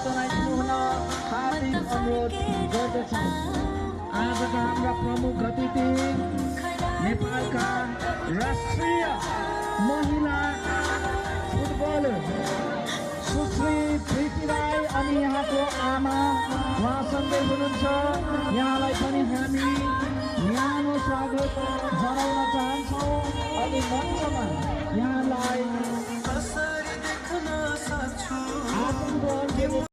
जनाइदिनु हुन हार्दिक अनुरोध गर्दछौँ। आजका हाम्रा प्रमुख अतिथि नेपालका राष्ट्रिय महिला फुटबलर सुश्री प्रीति राई अनि यहाँको आमा उहाँसँगै हुनुहुन्छ। यहाँलाई पनि हामी न्यानो स्वागत जनाउन चाहन्छौँ अनि मञ्चमा यहाँलाई